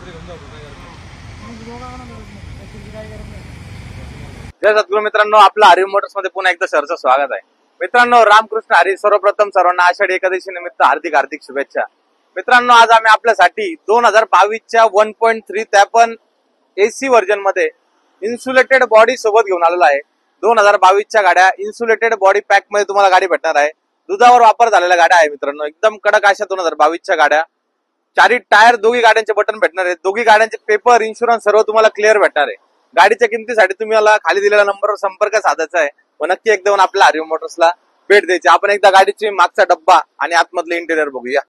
जय सद्गुरू मित्रांनो, आपलं हरी मोटर्स मध्ये पुन्हा एकदा सरचं स्वागत आहे. मित्रांनो, रामकृष्ण हरी. सर्वप्रथम सर्वांना आषाढी एकादशी निमित्त हार्दिक हार्दिक शुभेच्छा. मित्रांनो, आज आम्ही आपल्यासाठी 2022च्या 1.3 त्यापण एसी व्हर्जन मध्ये इन्सुलेटेड बॉडी सोबत घेऊन आलेला आहे. 2022च्या गाड्या इन्सुलेटेड बॉडी पॅक मध्ये तुम्हाला गाडी भेटणार आहे. दुधावर वापर झालेल्या गाड्या आहे मित्रांनो, एकदम कडक अशा 2022च्या गाड्या. चारी टायर दोघी गाड्यांचे बटन भेटणार आहेत. दोघी गाड्यांचे पेपर, इन्शुरन्स सर्व तुम्हाला क्लिअर भेटणार आहे. गाडीच्या किमतीसाठी तुम्ही मला खाली दिलेल्या नंबरवर संपर्क साधायचा आहे व नक्की एकदा येऊन आपल्या हरी मोटर्सला भेट द्यायची. आपण एकदा गाडीची मागचा डब्बा आणि आतमधले इंटेरियर बघूया.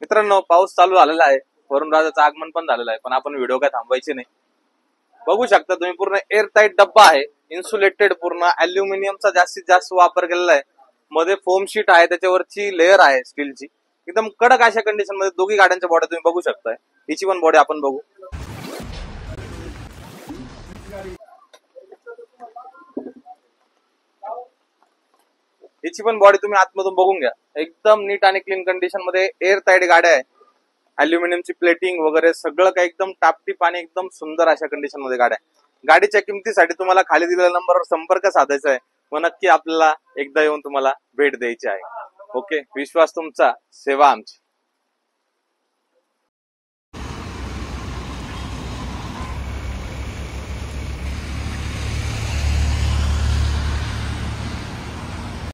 मित्रांनो, पाऊस चालू झालेला आहे, वरुण राजाचं आगमन पण झालेलं आहे, पण आपण व्हिडिओ काय थांबवायचे नाही. बघू शकता तुम्ही, पूर्ण एअर टाईट डब्बा आहे, इन्सुलेटेड, पूर्ण अल्युमिनियमचा जास्तीत जास्त वापर केलेला आहे. मध्ये फोम शीट आहे, त्याच्यावरची लेअर आहे स्टीलची. एकदम कडक अशा कंडिशन मध्ये दोघी गाड्यांच्या बॉडी तुम्ही बघू शकताय. हिची पण बॉडी आपण बघू. हिची पण बॉडी तुम्ही आतमधून बघून घ्या. एकदम नीट आणि क्लीन कंडिशन मध्ये एअर टाईट गाड्या आहे. अल्युमिनियमची प्लेटिंग वगैरे सगळं काही एकदम टापटीप आणि एकदम सुंदर अशा कंडिशन मध्ये गाड्या. गाडीच्या किमतीसाठी तुम्हाला खाली दिलेल्या नंबरवर संपर्क साधायचा आहे व नक्की आपल्याला एकदा येऊन तुम्हाला भेट द्यायची आहे. ओके, विश्वास तुमचा, सेवा आमची.